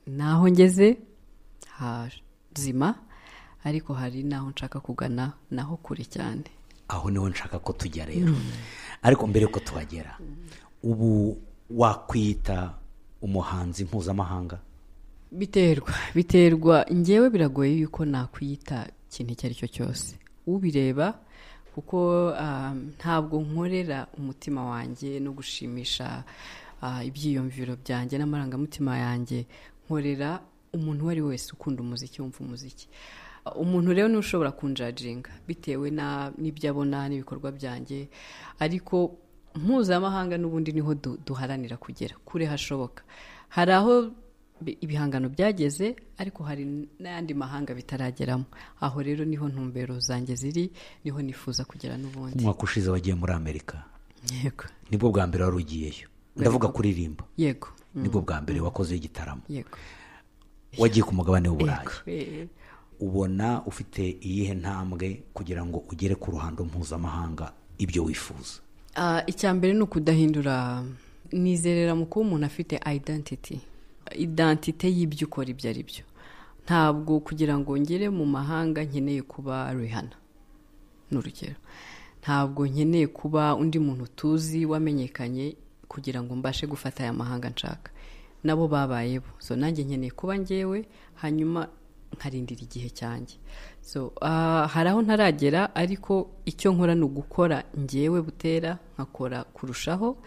naho ngeze hazima, ariko hari naho nshaka kugana naho kure cyane. Aho niho nshaka ko tujya rero. Ariko mbere ko tuhagera, ubu wakwita umuhanzi mpuzamahanga? Biterwa ngewe biragoye yuko nakwita ikintu icyo ari cyo cyose ubireba, kuko ntabwo nkorera umutima wanjye no gushimisha ibyiyumviro byanjye n'amarangamutima yanjye, nkorera umuntu wari wese ukunda umuziki, wumva umuziki. umuntu rero niwe ushobora kunjajinga bitewe n'ibyo abona n'ibikorwa byanjye, ariko mpuzamahanga n'ubundi niho duharanira kugera kure hashoboka. Hari aho ibihangano byageze, ariko hari n'ayandi mahanga bitarageramo. Aho rero niho ntumbero zanjye ziri, niho nifuza kugera n'ubundi. Umwaka ushize wagiye muri Amerika. Yego. Nibwo bwa mbere wari ugiyeyo? Ndavuga kuririmba. Yego. Nibwo bwa mbere wakoze igitaramo? Yego. Wagiye ku mugabane w'Uburayi. Yego. Ubona ufite iyihe ntambwe kugira ngo ugere ku ruhando mpuzamahanga ibyo wifuza? Icya mbere ni ukudahindura. Nizerera mu kuba umuntu afite identite y'ibyo ukora ibyo ari byo. Ntabwo kugira ngo ngere mu mahanga nkeneye kuba Rihanna n'urugero, ntabwo nkeneye kuba undi muntu tuzi wamenyekanye kugira ngo mbashe gufata aya mahanga nshaka. Nabo babayeho, so nanjye nkeneye kuba njyewe, hanyuma nkarindira igihe cyanjye. So hari aho ntaragera, ariko icyo nkora ni ugukora njyewe Butera, nkakora kurushaho.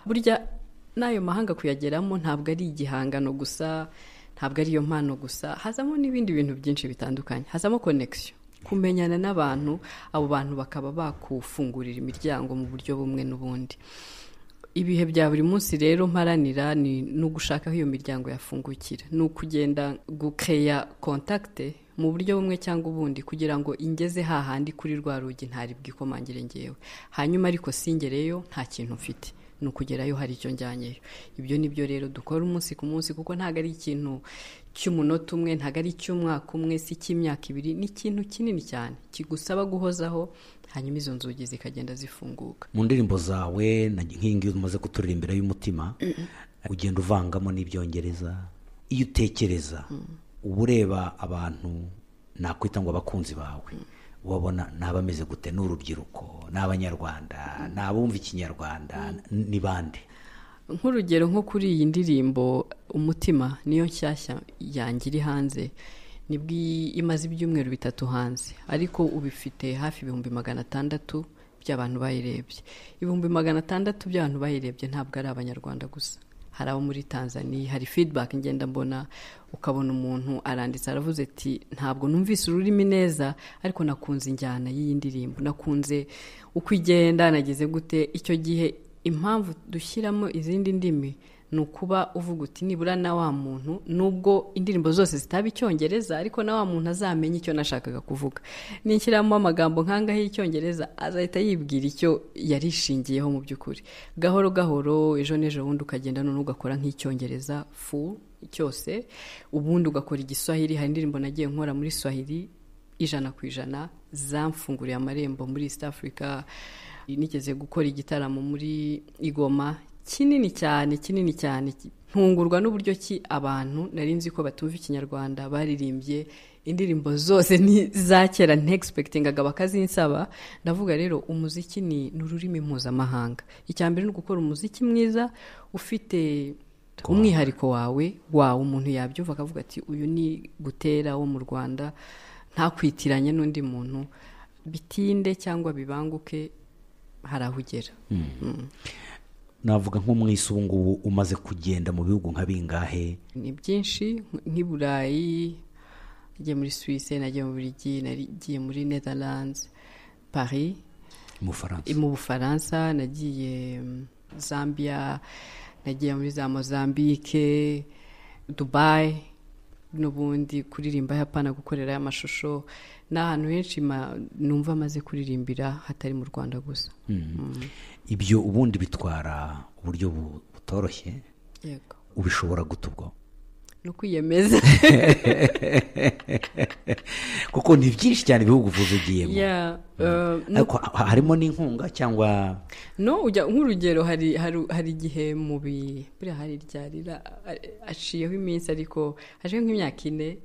Burya n'ayo mahanga kuyageramo ntabwo ari igihangano gusa, ntabwo ari iyo mpano gusa, hazamo n'ibindi bintu byinshi bitandukanye. Hazamo connection, kumenyana n'abantu, abo bantu bakaba bakufungurira imiryango mu buryo bumwe n'ubundi. Ibihe bya buri munsi rero mparanira ni ugushaka aho iyo miryango yafungukira, ni ukugenda gukeya kontakte mu buryo bumwe cyangwa ubundi, kugira ngo ingeze hahandi kuri rwa rugi ntari bwikomangire ngewe, hanyuma ariko singereyo nta kintu mfite, ni ukugerayo hari icyo njyanyeyo. Ibyo nibyo rero dukora umunsi ku munsi, kuko ntabwo ari ikintu cy'umunota umwe, ntabwo ari icy'umwaka umwe, si icy'imyaka ibiri, ni ikintu kinini cyane kigusaba guhozaho, hanyuma izo nzugi zikagenda zifunguka. Mu ndirimbo zawe nk'ingi umaze kuturirimbira y'umutima, ugenda uvangamo n'ibyongereza. Iyo utekereza uba ureba abantu nakwita ngo abakunzi bawe, wabona nabameze gute? N'urubyiruko, n'abanyarwanda, n'abumva ikinyarwanda, ni bande? Nk'urugero nko kuri iyi ndirimbo umutima, niyo nshyashya yanjye iri hanze, nibwo imaze ibyumweru 3 hanze, ariko ubifite hafi 600,000 by'abantu bayirebye. 600,000 by'abantu bayirebye ntabwo ari abanyarwanda gusa, hari abo muri Tanzania. Hari feedback ngenda mbona, ukabona umuntu aranditse aravuze ati ntabwo numvise ururimi neza, ariko nakunze injyana y'iyi ndirimbo, nakunze uko igenda, nagize gute. Icyo gihe impamvu dushyiramo izindi ndimi ni ukuba uvuga uti nibura na wa muntu, nubwo indirimbo zose zitaba icyongereza, ariko na wa muntu azamenye icyo nashakaga kuvuga. Nishyiramo amagambo nkangaho y'icyongereza, azahita yibwira icyo yarishingiyeho mu by'ukuri. Gahoro gahoro, ejo n'ejo bundi ukagenda none ugakora nk'icyongereza full cyose, ubundi ugakora igiswahili. Hari indirimbo nagiye nkora muri Swahili 100% zamfunguriye amarembo muri East Africa. Nigeze gukora igitaramo muri Igoma kinini cyane, ntungurwa n'uburyo ki abantu nari nzi ko batumva ikinyarwanda baririmbye indirimbo zose ni za kera, ntexpectingaga bakazinsaba. Ndavuga rero umuziki ni ururimi mpuzamahanga. Icyambere ni gukora umuziki mwiza ufite umwihariko wawe umuntu yabyumva akavuga ati uyu ni Butera wo mu Rwanda, nta kwitiranya n'undi muntu, bitinde cyangwa bibanguke, hari aho ugera. Navuga nk'umwisi ubu ngubu umaze kugenda mu bihugu nka bingahe? Ni byinshi. nk'i Burayi nagiye muri Suisse, nagiye mu Bubiligi, nagiye muri Netherlands, Paris mu Bufaransa, nagiye Zambia, nagiye muri za Mozambique, Dubai, n'ubundi kuririmba yapana gukorera amashusho n'ahantu henshi numva amaze kuririmbira hatari mu Rwanda gusa. Ibyo ubundi bitwara uburyo butoroshye. Yego. Ubishobora gute ubwo? No kwiyemeza. kuko ni byinshi cyane ibihugu uvuze ugiyemo. ariko harimo n'inkunga cyangwa no ujya nk'urugero hari igihe mu buriya hari ryarira aciyeho iminsi ariko haje nk'imyaka 4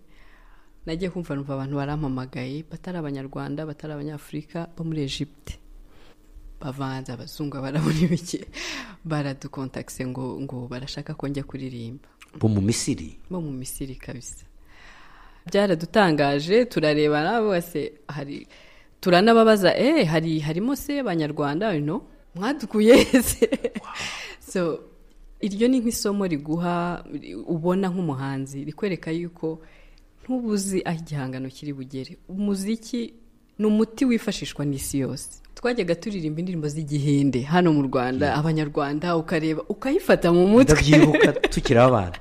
nagiye kumva numva abantu barampamagaye batari abanyarwanda batari abanyafrika bo muri Egypte bavanze abazungu barabona ibiki baradukontakse ngo barashaka ko njya kuririmba bo mu Misiri kabisa. Byaradutangaje turareba nabo bose hari turanababaza harimo se abanyarwanda mwadukuye se. So iryo ni nk'isomo riguha ubona nk'umuhanzi rikwereka yuko ntubuzi aho igihangano kiri bugere. Umuziki ni umuti wifashishwa n'isi yose. Twajyaga turirimba indirimbo z'igihinde hano mu Rwanda, abanyarwanda ukareba ukayifata mu mutwe, ndabyibuka tukiri abana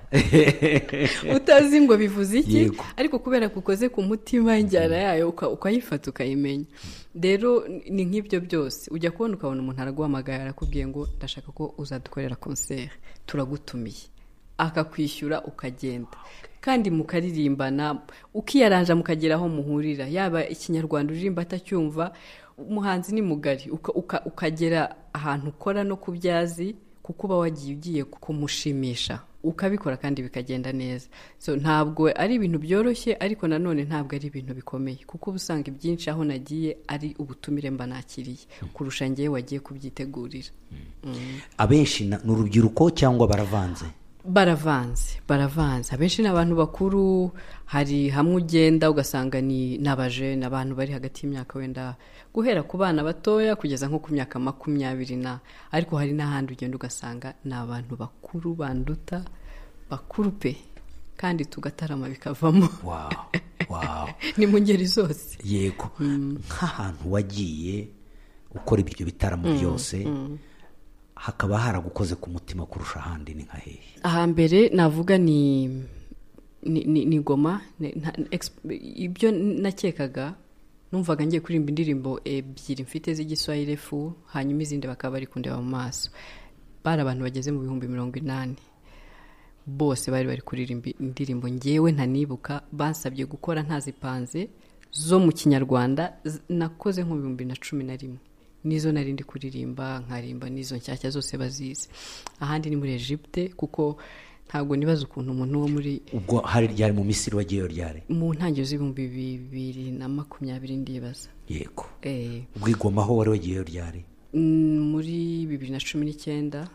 utazi ngo bivuze iki, ariko kubera kukoze ku mutima injyana yayo ukayifata ukayimenya. Rero ni nk'ibyo byose, ujya kubona ukabona umuntu araguhamagaye arakubwiye ngo ndashaka ko uzadukorera concert, turagutumiye, akakwishyura ukagenda, kandi mukaririmbana ukiyaranja mukageraho muhurira, yaba ikinyarwanda uririmba atacyumva, umuhanzi ni mugari, ukagera ahantu ukora no kubyazi, kuko uba ugiye kumushimisha, ukabikora kandi bikagenda neza. So ntabwo ari ibintu byoroshye, ariko nanone ntabwo ari ibintu bikomeye, kuko ubusanga ibyinshi aho nagiye ari ubutumire mba nakiriye kurusha ngewe wagiye kubyitegurira. Abenshi n'urubyiruko cyangwa baravanze? Baravanze. Abenshi n'abantu bakuru, hari hamwe ugenda ugasanga ni n'abajene, abantu bari hagati y'imyaka wenda guhera ku bana batoya kugeza nko ku myaka 20 ariko hari n'ahandi ugenda ugasanga ni abantu bakuru banduta, bakuru pe, kandi tugatarama bikavamo. Wow. Ni mu ngeri zose. Yego. Nk'ahantu wagiye ukora ibyo bitaramo byose, hakaba haragukoze ku mutima kurusha ahandi, ni nka hehe? Ahambere navuga ni Goma. Ibyo nakekaga, numvaga ngiye kuririmba indirimbo ebyiri mfite z'igiswahili fu, hanyuma izindi bakaba bari kundeba mu maso. Bari abantu bageze mu 80,000 bose bari kuririmba indirimbo ngewe ntanibuka, bansabye gukora ntazipanze zo mu kinyarwanda, nakoze nko 2011. Nizo nari ndi kuririmba, nkarimba nizo nshyashya zose bazizi. Ahandi ni muri Egypte, kuko ntabwo nibaza ukuntu umuntu wo muri ubwo hari ryari mu Misiri wagiyeyo ryari? Mu ntangiriro z'ibihumbi 2020 ndibaza. Yego. Ubwigoma ho wari wagiyeyo ryari? Muri 2019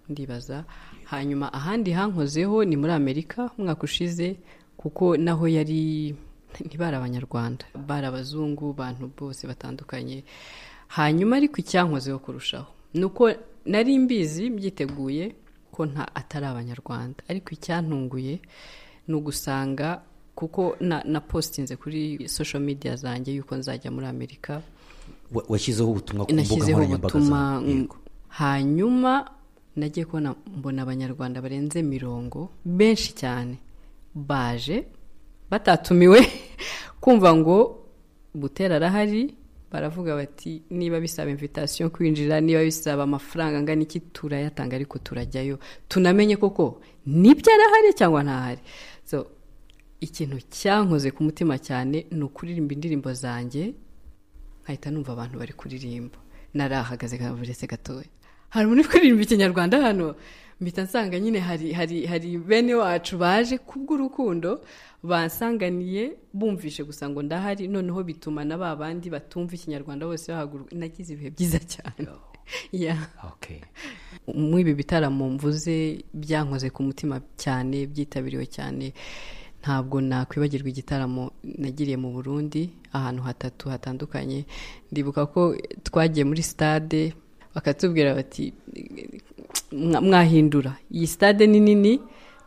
ndibaza. Hanyuma ahandi hankozeho ni muri Amerika umwaka ushize, kuko naho yari ntibari abanyarwanda, bari abazungu, bantu bose batandukanye. Hanyuma ariko icyankozeho kurushaho nuko nari mbizi byiteguye ko atari abanyarwanda, ariko icyantunguye ni ugusanga, kuko na postinze kuri social media zanjye yuko nzajya muri Amerika. Washyizeho ubutumwa ku mbuga nkoranyambaga zawe? Hanyuma nagiye kubona mbona abanyarwanda barenze 50 benshi cyane baje batatumiwe kumva ngo Butera arahari. Baravuga bati niba bisaba invitation kwinjira, niba bisaba amafaranga angana iki turayatanga, ariko turajyayo tunamenye koko nibyo arahari cyangwa ntahari. So ikintu cyankoze ku mutima cyane ni ukuririmba indirimbo zanjye, nkahita numva abantu bari kuririmba, narahagaze kaburetse gatoya, hari umuntu kuririmba ikinyarwanda hano, mpita nsanga nyine hari bene wacu baje kubw'urukundo, bansanganiye bumvishe gusa ngo ndahari, noneho bituma na babandi batumva ikinyarwanda bose bahaguruka. Nagize ibihe byiza cyane. Mu ibi bitaramo mvuze byankoze ku mutima cyane, byitabiriwe cyane. Ntabwo nakwibagirwa igitaramo nagiriye mu Burundi ahantu 3 hatandukanye. Ndibuka ko twagiye muri stade, bakatubwira bati mwahindura, iyi stade ni nini,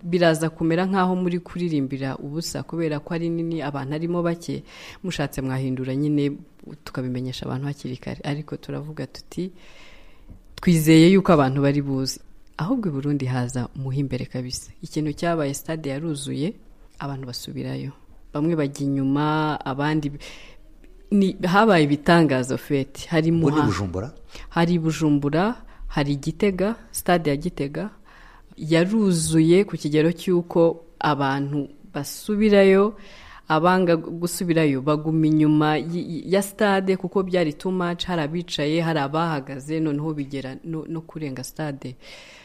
biraza kumera nkaho muri kuririmbira ubusa, kubera ko ari nini, abantu arimo bake, mushatse mwahindura nyine tukabimenyesha abantu hakiri kare. Ariko turavuga tuti twizeye yuko abantu bari buze. Ahubwo i Burundi haza muhimbere kabisa. Ikintu cyabaye, stade yaruzuye, abantu basubirayo, bamwe bajya inyuma, abandi habaye ibitangazo fete. Hari Bujumbura, hari Gitega, stade ya Gitega yaruzuye ku kigero cy'uko abantu basubirayo, abanga gusubirayo baguma inyuma ya stade kuko byari too much. Hari abicaye, hari abahagaze, noneho bigera no kurenga stade.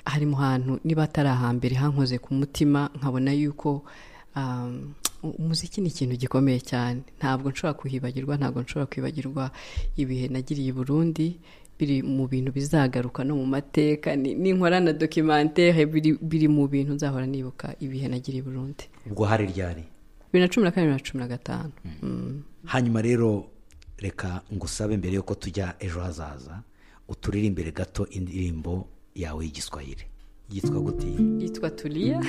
Hari mu hantu niba atari ahambere hankoze ku mutima, nkabona yuko umuziki ni ikintu gikomeye cyane. Ntabwo nshobora kuhibagirwa, ntabwo nshobora kwibagirwa ibihe nagiriye i Burundi, biri mu bintu bizagaruka no mu mateka. Ninkora na documentaire, biri mu bintu nzahora nibuka ibihe nagiriye i Burundi. Ubwo hari ryari? 2014-2015. Hanyuma rero reka ngusabe mbere yuko tujya ejo hazaza, uturirimbire gato indirimbo yawe y'igiswahili. Yitwa gute? Yitwa Tulia.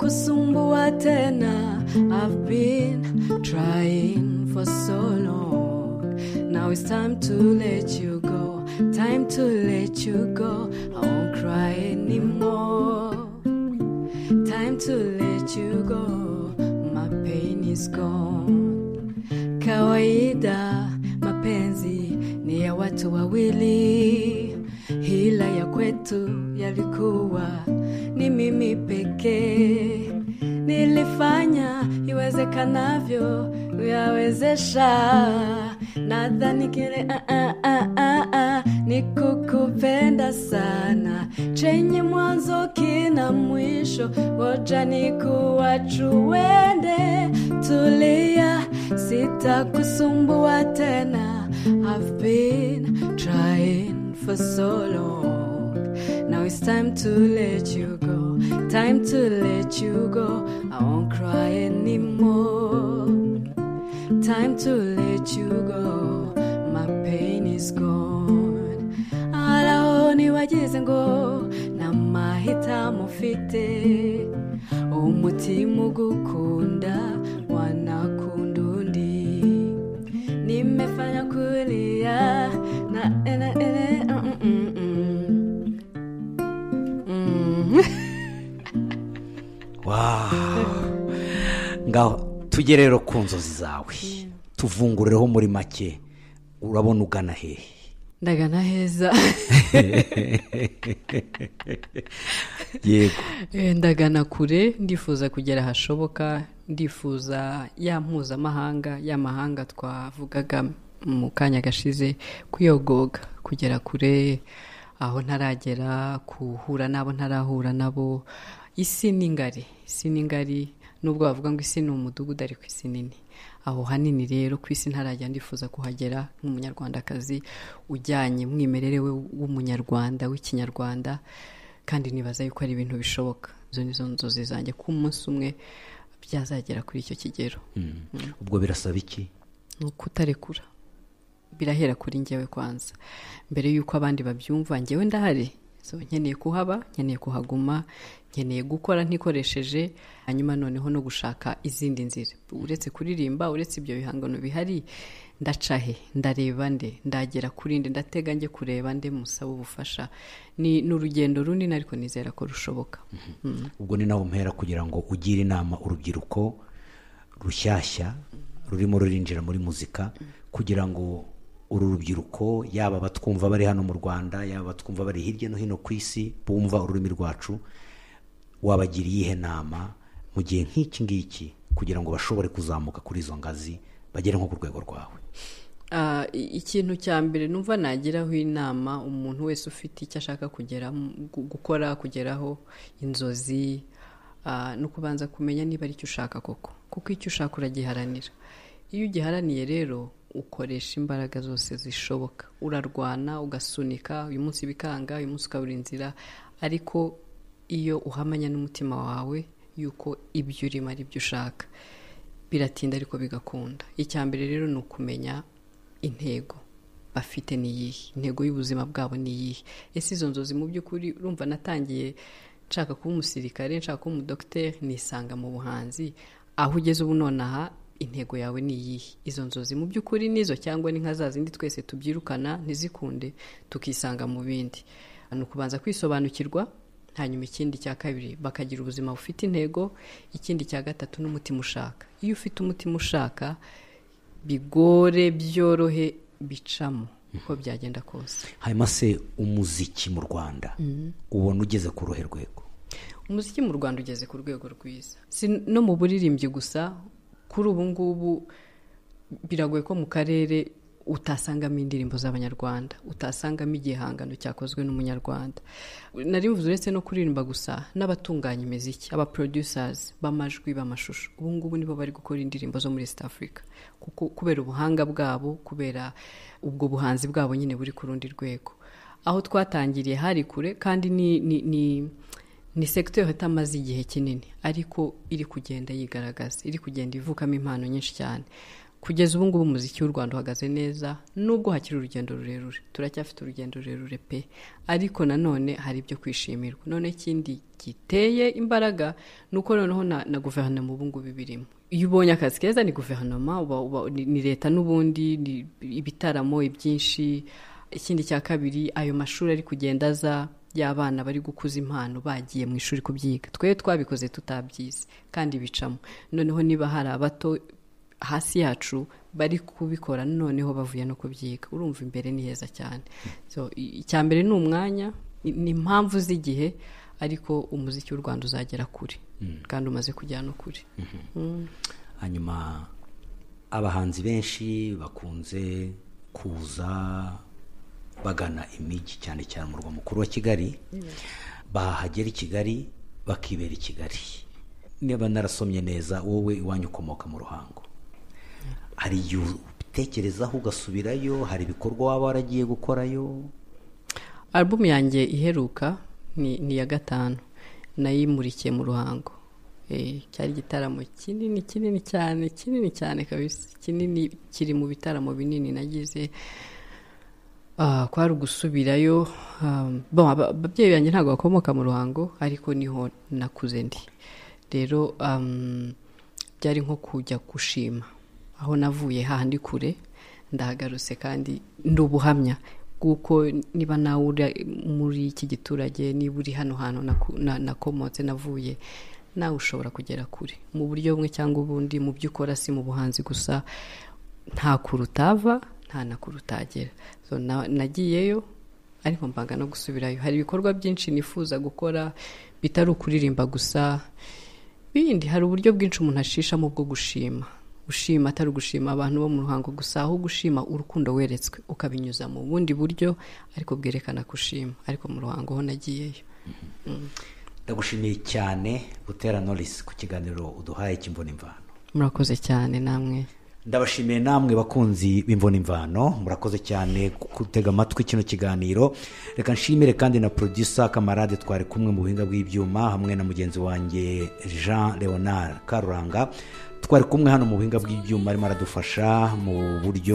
sitakusumbua tena. I've been trying for so long. Now it's time to let you go. Time to let you go. I won't cry anymore. Time to let you go. My pain is gone. Kawaida mapenzi ni ya watu wawili, hila ya kwetu yalikuwa ni mimi pekee. Nilifanya iwezekanavyo kuyawezesha, nadhani kile ni kukupenda sana, chenye mwanzo kina mwisho, ngoja nikuachuende. Tulia, sitakusumbua tena. I've been trying for so long. Now it's time to let you go. Time to let you go. I won't cry anymore. Time to let you go. My pain is gone. Alaoni wagize ngo na mahitamo mfite, umutima ugukunda wanakunda undi. Nimefanya kulia na ngaho tujye rero ku nzozi zawe, tuvungureho muri make. Urabona ugana hehe? Ndagana heza. Yego. Ndagana kure, ndifuza kugera hashoboka, ndifuza ya mpuzamahanga, ya mahanga twavugaga mu kanya gashize, kuyogoga, kugera kure aho ntaragera, kuhura nabo ntarahura nabo. Isi ni ngari, isi ni ngari, nubwo bavuga ngo isi ni umudugudu ariko isi nini. Aho hanini rero ku isi ntarajya, ndifuza kuhagera nk'umunyarwandakazi ujyanye mwimerere we w'umunyarwanda w'ikinyarwanda, kandi nibaza yuko ari ibintu bishoboka. Izo nizo nzozi zanjye, ku munsi umwe byazagera kuri icyo kigero. Ubwo birasaba iki? Kutarekura. Birahera kuri njyewe kwanza, mbere yuko abandi babyumva. Njyewe ndahari, so nkeneye kuhaba, nkeneye kuhaguma, nkeneye gukora ntikoresheje, hanyuma noneho no gushaka izindi nzira. Uretse kuririmba, uretse ibyo bihangano bihari, ndacahe, ndareba nde, ndagera kuri nde, ndatega njye kureba nde musaba ubufasha. Ni urugendo runini ariko nizera ko rushoboka. Ubwo ni naho mpera kugira ngo ugire inama urubyiruko rushyashya rurimo rurinjira muri muzika, kugira ngo uru rubyiruko, yaba batwumva bari hano mu Rwanda, yaba batwumva bari hirya no hino ku isi, bumva ururimi rwacu, wabagira iyihe nama mu gihe nk'iki ngiki kugira ngo bashobore kuzamuka kuri izo ngazi bagere nko ku rwego rwawe? Ikintu cya mbere numva nagiraho inama umuntu wese ufite icyo ashaka gukora, kugeraho inzozi, no kubanza kumenya niba ari icyo ushaka koko, kuko icyo ushaka uragiharanira. Iyo ugiharaniye rero ukoresha imbaraga zose zishoboka, urarwana, ugasunika, uyu munsi bikanga, uyu munsi ukabura inzira, ariko iyo uhamanya n'umutima wawe yuko ibyo urimo ari byo ushaka, biratinda ariko bigakunda. Icya mbere rero ni ukumenya intego bafite ni iyihe, intego y'ubuzima bwabo ni iyihe. Ese izo nzozi mu by'ukuri, urumva natangiye nshaka kuba umusirikare, nshaka kuba umudogiteri, nisanga mu buhanzi. Aho ugeze ubu nonaha, intego yawe ni iyihe? Izo nzozi mu by'ukuri nizo, cyangwa ni nka za zindi twese tubyirukana ntizikunde tukisanga mu bindi? Ni ukubanza kwisobanukirwa, hanyuma ikindi cya kabiri bakagira ubuzima bufite intego, ikindi cya gatatu n'umutima ushaka. Iyo ufite umutima ushaka, bigore byorohe bicamo uko byagenda kose. Hanyuma se umuziki mu Rwanda ubona ugeze ku ruhe rwego? Umuziki mu Rwanda ugeze ku rwego rwiza, si no mu buririmbyi gusa. Kuri ubu ngubu biragoye ko mu karere utasangamo indirimbo z'abanyarwanda, utasangamo igihangano cyakozwe n'umunyarwanda. Nari mvuze uretse no kuririmba gusa, n'abatunganya imiziki, aba producers b'amajwi, b'amashusho, ubu ngubu nibo bari gukora indirimbo zo muri East Africa, kuko kubera ubuhanga bwabo, kubera ubwo buhanzi bwabo nyine buri ku rundi rwego. Aho twatangiriye hari kure, kandi ni secteur itamaze igihe kinini, ariko iri kugenda yigaragaza, iri kugenda ivukamo impano nyinshi cyane. kugeza ubu ngubu umuziki w'u Rwanda uhagaze neza, nubwo hakiri urugendo rurerure, turacyafite urugendo rurerure pe, ariko nanone hari ibyo kwishimirwa. None ikindi giteye imbaraga ni uko noneho na guverinoma ubu ngubu birimo. Iyo ubonye akazi keza ni guverinoma, ni leta n'ubundi, ibitaramo ibyinshi. Ikindi cya kabiri, ayo mashuri ari kugenda aza y'abana bari gukuza impano bagiye mu ishuri kubyiga. Twe twabikoze tutabyize kandi bicamo. Noneho niba hari abato hasi yacu bari kubikora noneho bavuye no kubyiga, urumva imbere ni heza cyane. So icyambere ni umwanya, ni impamvu z'igihe, ariko umuziki w'u Rwanda uzagera kure kandi umaze kujya no kure. Hanyuma abahanzi benshi bakunze kuza bagana imijyi cyane cyane mu murwa mukuru wa Kigali, bahagera i Kigali bakibera i Kigali. Niba narasomye neza, wowe iwanyu ukomoka mu Ruhango, hari igihe ubitekerezaho ugasubirayo? Hari ibikorwa waba waragiye gukorayo? Album yanjye iheruka ni iya 5 nayimurikiye mu Ruhango. Cyari igitaramo kinini cyane kabisa, kinini, kiri mu bitaramo binini nagize. Kwari ugusubirayo. Ababyeyi banjye ntabwo bakomoka mu Ruhango, ariko niho nakuze ndi. Rero byari nko kujya gushima aho navuye hahandi kure, ndahagarutse kandi ndubuhamya kuko niba nawe uri muri iki giturage, niba uri hano hantu nakomotse navuye, nawe ushobora kugera kure mu buryo bumwe cyangwa ubundi. Mu byo ukora si mu buhanzi gusa, nta kurutava nta na kurutagera. So nagiyeyo, ariko mpanga no gusubirayo. Hari ibikorwa byinshi nifuza gukora bitari ukuririmba gusa, bindi hari uburyo bwinshi umuntu ashishamo bwo gushima atari gushima abantu bo mu Ruhango gusa, aho gushima urukundo weretswe ukabinyuza mu bundi buryo ariko bwerekana gushima. Ariko mu Ruhango ho nagiyeyo. Ndagushimiye cyane Butera Knowless ku kiganiro uduhaye cy'Imvo n'Imvano. Murakoze cyane namwe. Ndabashimiye namwe bakunzi b'Imvo n'Imvano, murakoze cyane gutega amatwi kino kiganiro. Reka nshimire kandi na producer Kamarade twari kumwe mu buhinga bw'ibyuma, hamwe na mugenzi wanjye Jean Leonard Karuranga, twari kumwe hano mu buhinga bw'ibyuma, arimo aradufasha mu buryo